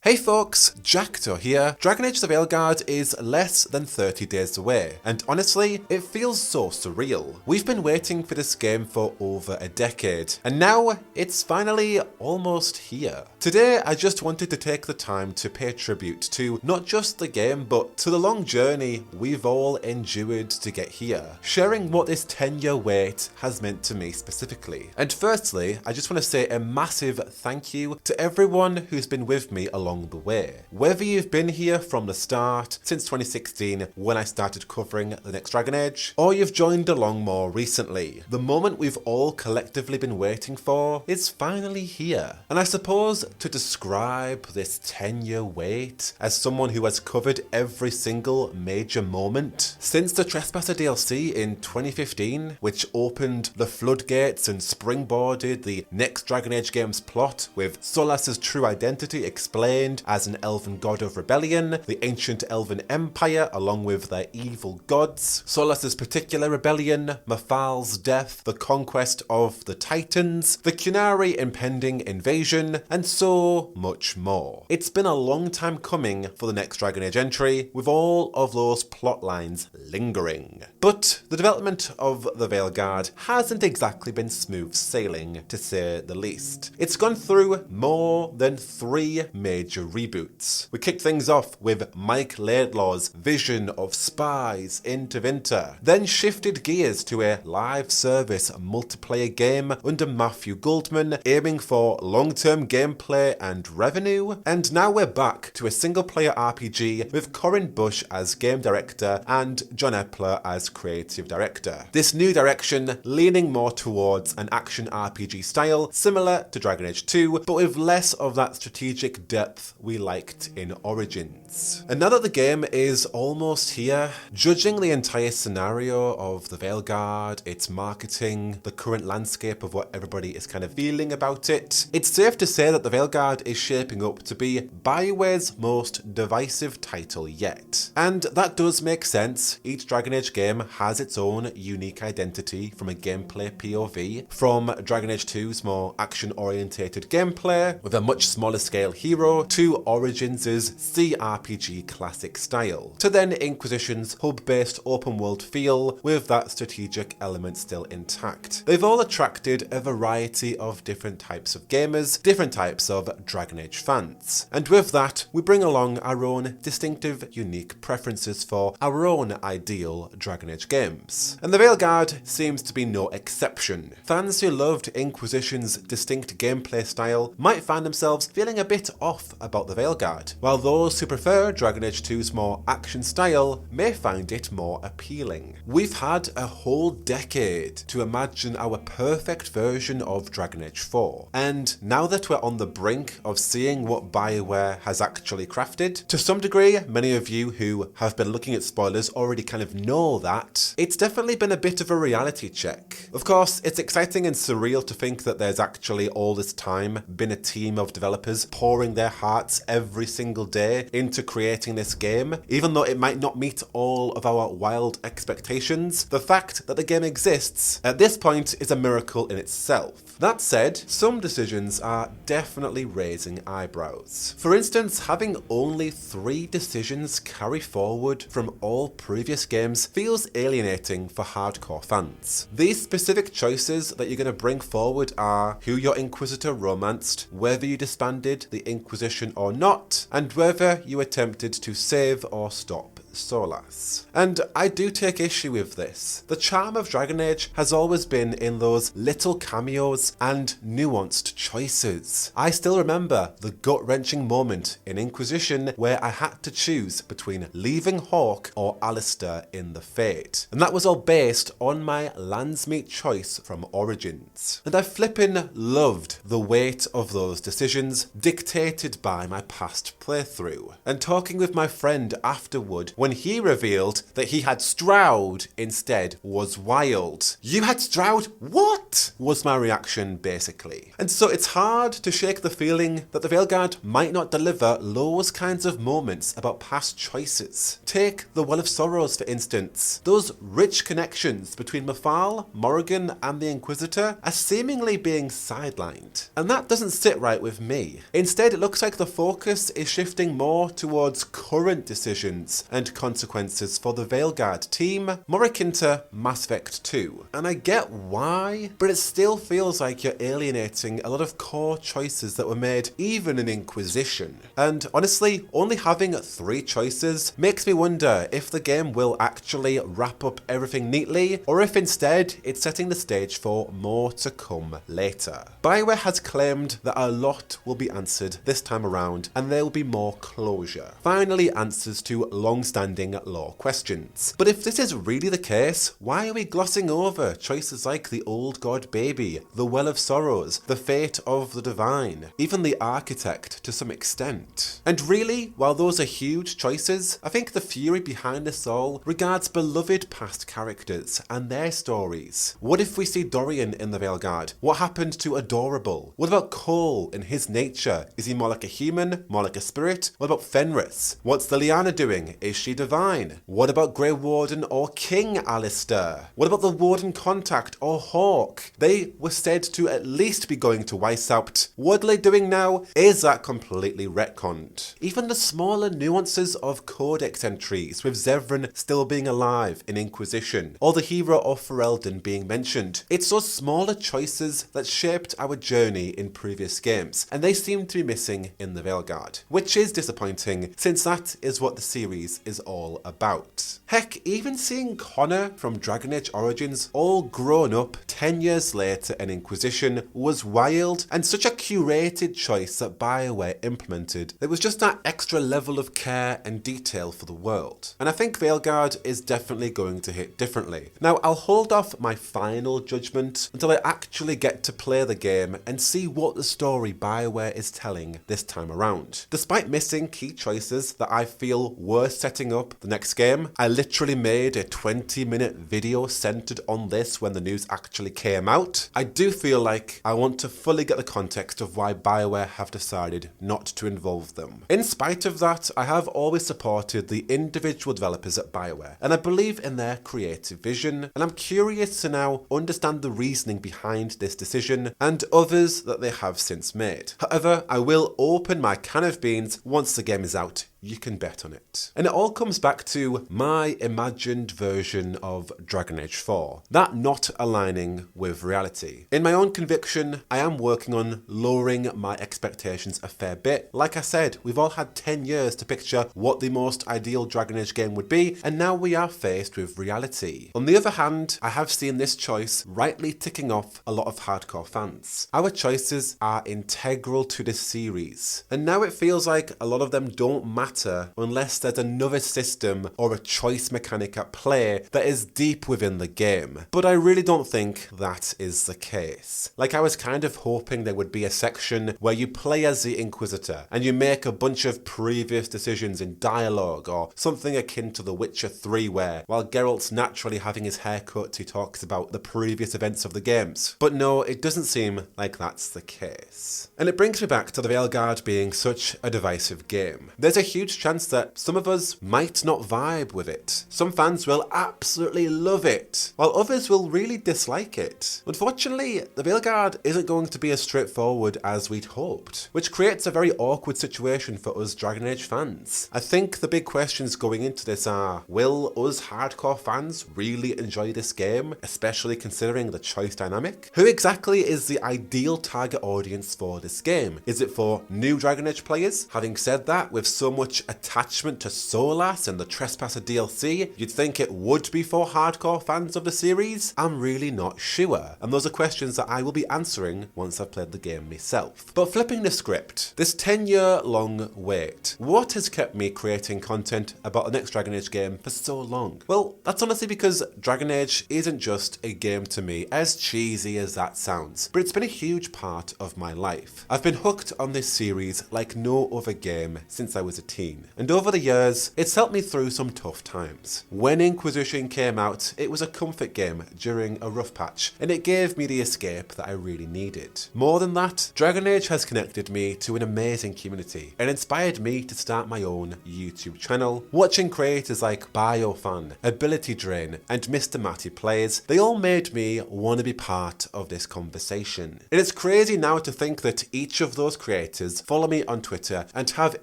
Hey folks, Jackdaw here. Dragon Age the Veilguard is less than 30 days away, and honestly, it feels so surreal. We've been waiting for this game for over a decade, and now it's finally almost here. Today, I just wanted to take the time to pay tribute to not just the game, but to the long journey we've all endured to get here, sharing what this 10-year wait has meant to me specifically. And firstly, I just want to say a massive thank you to everyone who's been with me along the way. Whether you've been here from the start, since 2016 when I started covering the next Dragon Age, or you've joined along more recently, the moment we've all collectively been waiting for is finally here. And I suppose to describe this 10-year wait as someone who has covered every single major moment since the Trespasser DLC in 2015, which opened the floodgates and springboarded the next Dragon Age game's plot with Solas's true identity explained as an elven god of rebellion, the ancient elven empire along with their evil gods, Solas's particular rebellion, Mafal's death, the conquest of the Titans, the Qunari impending invasion, and so much more. It's been a long time coming for the next Dragon Age entry, with all of those plot lines lingering. But the development of the Veilguard hasn't exactly been smooth sailing, to say the least. It's gone through more than 3 major reboots. We kicked things off with Mike Laidlaw's vision of spies into Winter, then shifted gears to a live service multiplayer game under Matthew Goldman, aiming for long-term gameplay and revenue, and now we're back to a single-player RPG with Corinne Bush as game director and John Epler as creative director. This new direction leaning more towards an action RPG style similar to Dragon Age 2, but with less of that strategic depth we liked in Origins. And now that the game is almost here, judging the entire scenario of the Veilguard, its marketing, the current landscape of what everybody is kind of feeling about it, it's safe to say that the Veilguard is shaping up to be BioWare's most divisive title yet. And that does make sense. Each Dragon Age game has its own unique identity from a gameplay POV, from Dragon Age 2's more action-orientated gameplay with a much smaller scale hero, to Origins' CRPG classic style, to then Inquisition's hub-based open-world feel with that strategic element still intact. They've all attracted a variety of different types of gamers, different types of Dragon Age fans. And with that, we bring along our own distinctive, unique preferences for our own ideal Dragon Age games. And the Veilguard seems to be no exception. Fans who loved Inquisition's distinct gameplay style might find themselves feeling a bit off about the Veilguard, while those who prefer Dragon Age 2's more action style may find it more appealing. We've had a whole decade to imagine our perfect version of Dragon Age 4, and now that we're on the brink of seeing what BioWare has actually crafted, to some degree, many of you who have been looking at spoilers already kind of know that, it's definitely been a bit of a reality check. Of course, it's exciting and surreal to think that there's actually all this time been a team of developers pouring their hearts every single day into creating this game. Even though it might not meet all of our wild expectations, the fact that the game exists at this point is a miracle in itself. That said, some decisions are definitely raising eyebrows. For instance, having only 3 decisions carry forward from all previous games feels alienating for hardcore fans. These specific choices that you're going to bring forward are who your Inquisitor romanced, whether you disbanded the Inquisition or not, and whether you attempted to save or stop Solas. And I do take issue with this. The charm of Dragon Age has always been in those little cameos and nuanced choices. I still remember the gut-wrenching moment in Inquisition where I had to choose between leaving Hawke or Alistair in the Fate. And that was all based on my Landsmeet choice from Origins. And I flippin' loved the weight of those decisions dictated by my past playthrough. And talking with my friend afterward, when he revealed that he had Stroud instead was Wild. "You had Stroud? What?" was my reaction basically. And so it's hard to shake the feeling that the Veilguard might not deliver those kinds of moments about past choices. Take the Well of Sorrows for instance. Those rich connections between Mafal, Morrigan and the Inquisitor are seemingly being sidelined. And that doesn't sit right with me. Instead, it looks like the focus is shifting more towards current decisions and consequences for the Veilguard team, more akin to Mass Effect 2. And I get why, but it still feels like you're alienating a lot of core choices that were made even in Inquisition. And honestly, only having 3 choices makes me wonder if the game will actually wrap up everything neatly, or if instead it's setting the stage for more to come later. BioWare has claimed that a lot will be answered this time around and there will be more closure. Finally, answers to long-standing lore questions. But if this is really the case, why are we glossing over choices like the Old God Baby, the Well of Sorrows, the Fate of the Divine, even the Architect to some extent? And really, while those are huge choices, I think the fury behind this all regards beloved past characters and their stories. What if we see Dorian in the Veilguard? What happened to Adorable? What about Cole and his nature? Is he more like a human, more like a spirit? What about Fenris? What's Liliana doing? Is she divine? What about Grey Warden or King Alistair? What about the Warden Contact or Hawk? They were said to at least be going to Weishaupt. What are they doing now? Is that completely retconned? Even the smaller nuances of Codex entries, with Zevran still being alive in Inquisition, or the hero of Ferelden being mentioned. It's those smaller choices that shaped our journey in previous games, and they seem to be missing in the Veilguard, which is disappointing since that is what the series is all about. Heck, even seeing Connor from Dragon Age Origins all grown up 10 years later in Inquisition was wild, and such a curated choice that BioWare implemented. There was just that extra level of care and detail for the world. And I think Veilguard is definitely going to hit differently. Now, I'll hold off my final judgment until I actually get to play the game and see what the story BioWare is telling this time around. Despite missing key choices that I feel were setting up the next game, I literally made a 20-minute video centered on this when the news actually came out. I do feel like I want to fully get the context of why BioWare have decided not to involve them. In spite of that, I have always supported the individual developers at BioWare, and I believe in their creative vision, and I'm curious to now understand the reasoning behind this decision and others that they have since made. However, I will open my can of beans once the game is out. You can bet on it. And it all comes back to my imagined version of Dragon Age 4, that not aligning with reality. In my own conviction, I am working on lowering my expectations a fair bit. Like I said, we've all had 10 years to picture what the most ideal Dragon Age game would be, and now we are faced with reality. On the other hand, I have seen this choice rightly ticking off a lot of hardcore fans. Our choices are integral to this series, and now it feels like a lot of them don't matter unless there's another system or a choice mechanic at play that is deep within the game. But I really don't think that is the case. Like, I was kind of hoping there would be a section where you play as the Inquisitor and you make a bunch of previous decisions in dialogue, or something akin to The Witcher 3 where, while Geralt's naturally having his hair cut, he talks about the previous events of the games. But no, it doesn't seem like that's the case. And it brings me back to the Veilguard being such a divisive game. There's a huge chance that some of us might not vibe with it. Some fans will absolutely love it, while others will really dislike it. Unfortunately, the Veilguard isn't going to be as straightforward as we'd hoped, which creates a very awkward situation for us Dragon Age fans. I think the big questions going into this are, will us hardcore fans really enjoy this game, especially considering the choice dynamic? Who exactly is the ideal target audience for this game? Is it for new Dragon Age players? Having said that, with so much attachment to Solas and the Trespasser DLC, you'd think it would be for hardcore fans of the series? I'm really not sure, and those are questions that I will be answering once I've played the game myself. But flipping the script, this 10-year-long wait, what has kept me creating content about the next Dragon Age game for so long? Well, that's honestly because Dragon Age isn't just a game to me, as cheesy as that sounds, but it's been a huge part of my life. I've been hooked on this series like no other game since I was a teenager. 2014, and over the years, it's helped me through some tough times. When Inquisition came out, it was a comfort game during a rough patch, and it gave me the escape that I really needed. More than that, Dragon Age has connected me to an amazing community and inspired me to start my own YouTube channel. Watching creators like Biofan, Ability Drain, and Mr. Matty Plays, they all made me want to be part of this conversation. And it's crazy now to think that each of those creators follow me on Twitter and have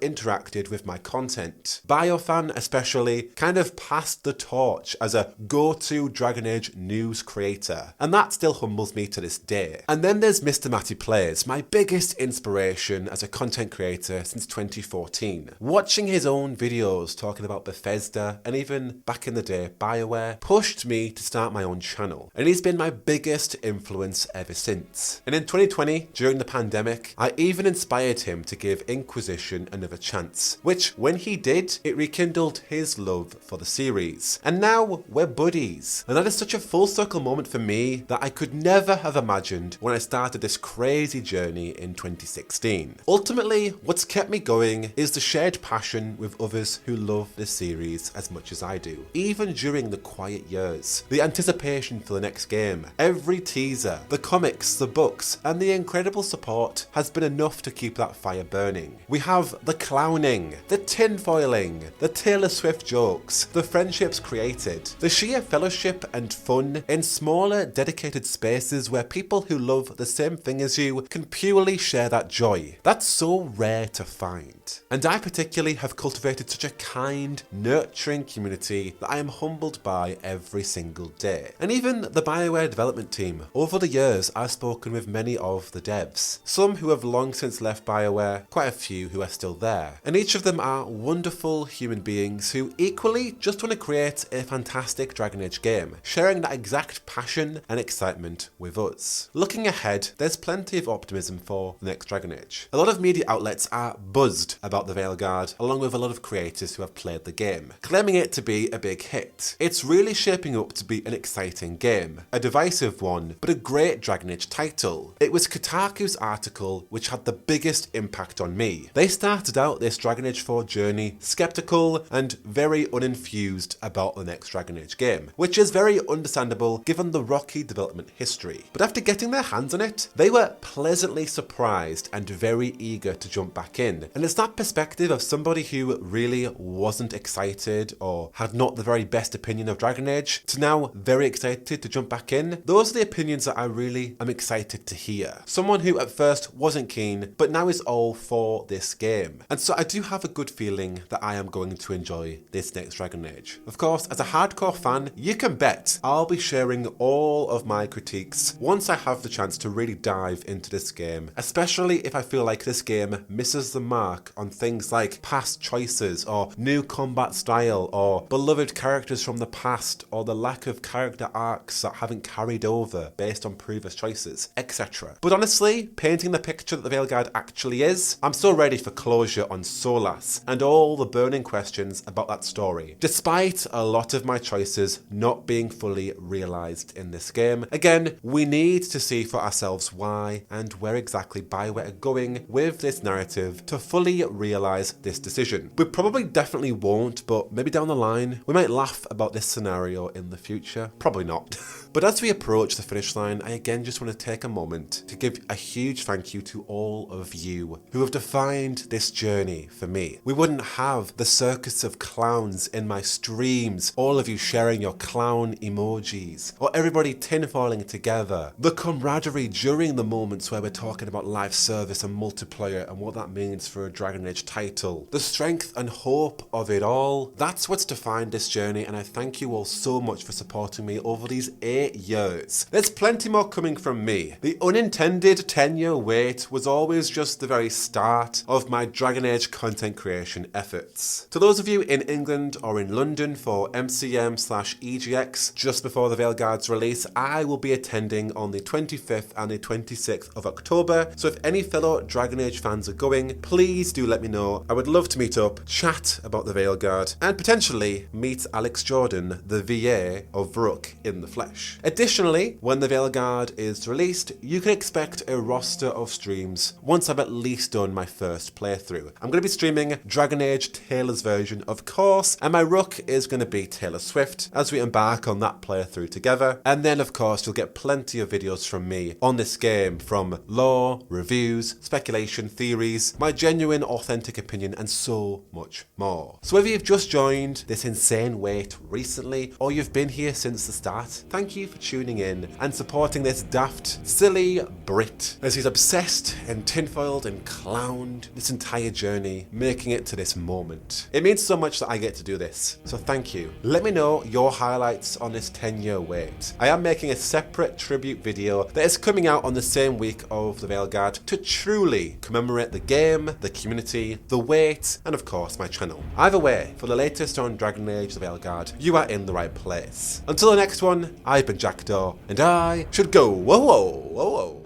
interacted with my content. Biofan especially kind of passed the torch as a go-to Dragon Age news creator, and that still humbles me to this day. And then there's Mr. Matty Plays, my biggest inspiration as a content creator since 2014. Watching his own videos talking about Bethesda, and even back in the day BioWare, pushed me to start my own channel, and he's been my biggest influence ever since. And in 2020, during the pandemic, I even inspired him to give Inquisition another chance, which when he did, it rekindled his love for the series. And now we're buddies, and that is such a full circle moment for me that I could never have imagined when I started this crazy journey in 2016. Ultimately, what's kept me going is the shared passion with others who love this series as much as I do. Even during the quiet years, the anticipation for the next game, every teaser, the comics, the books, and the incredible support has been enough to keep that fire burning. We have the clowning, the tinfoiling, the Taylor Swift jokes, the friendships created, the sheer fellowship and fun in smaller dedicated spaces where people who love the same thing as you can purely share that joy. That's so rare to find. And I particularly have cultivated such a kind, nurturing community that I am humbled by every single day. And even the BioWare development team. Over the years, I've spoken with many of the devs, some who have long since left BioWare, quite a few who are still there. And each of them are wonderful human beings who equally just want to create a fantastic Dragon Age game, sharing that exact passion and excitement with us. Looking ahead, there's plenty of optimism for the next Dragon Age. A lot of media outlets are buzzed about the Veilguard, along with a lot of creators who have played the game, claiming it to be a big hit. It's really shaping up to be an exciting game, a divisive one, but a great Dragon Age title. It was Kotaku's article which had the biggest impact on me. They started out this Dragon Age 4 journey skeptical and very unenthused about the next Dragon Age game, which is very understandable given the rocky development history. But after getting their hands on it, they were pleasantly surprised and very eager to jump back in. And it's that perspective of somebody who really wasn't excited or had not the very best opinion of Dragon Age to now very excited to jump back in. Those are the opinions that I really am excited to hear. Someone who at first wasn't keen, but now is all for this game. And so I do have a good feeling that I am going to enjoy this next Dragon Age. Of course, as a hardcore fan, you can bet I'll be sharing all of my critiques once I have the chance to really dive into this game, especially if I feel like this game misses the mark on things like past choices or new combat style or beloved characters from the past or the lack of character arcs that haven't carried over based on previous choices, etc. But honestly, painting the picture that the Veilguard actually is, I'm so ready for closure on Solas and all the burning questions about that story, despite a lot of my choices not being fully realised in this game. Again, we need to see for ourselves why and where exactly BioWare are going with this narrative to fully realise this decision. We probably definitely won't, but maybe down the line, we might laugh about this scenario in the future. Probably not. But as we approach the finish line, I again just want to take a moment to give a huge thank you to all of you who have defined this journey for me. We wouldn't have the circus of clowns in my streams, all of you sharing your clown emojis, or everybody tinfoiling together, the camaraderie during the moments where we're talking about live service and multiplayer and what that means for a Dragon Age title, the strength and hope of it all. That's what's defined this journey, and I thank you all so much for supporting me over these 8 years. There's plenty more coming from me. The unintended 10-year wait was always just the very start of my Dragon Age content creation efforts. To those of you in England or in London for MCM/EGX just before the Veilguard's release, I will be attending on the 25th and the 26th of October, so if any fellow Dragon Age fans are going, please do let me know. I would love to meet up, chat about the Veilguard, and potentially meet Alex Jordan, the VA of Vrook, in the flesh. Additionally, when the Veilguard is released, you can expect a roster of streams once I've at least done my first playthrough. I'm going to be streaming screaming Dragon Age Taylor's version, of course, and my rook is going to be Taylor Swift as we embark on that playthrough together. And then of course you'll get plenty of videos from me on this game, from lore, reviews, speculation, theories, my genuine authentic opinion, and so much more. So whether you've just joined this insane wait recently or you've been here since the start, thank you for tuning in and supporting this daft, silly Brit as he's obsessed and tinfoiled and clowned this entire journey, making it to this moment. It means so much that I get to do this, so thank you. Let me know your highlights on this 10-year wait. I am making a separate tribute video that is coming out on the same week of the Veilguard to truly commemorate the game, the community, the wait, and of course my channel. Either way, for the latest on Dragon Age the Veilguard, you are in the right place. Until the next one, I've been Jackdaw, and I should go whoa whoa whoa whoa.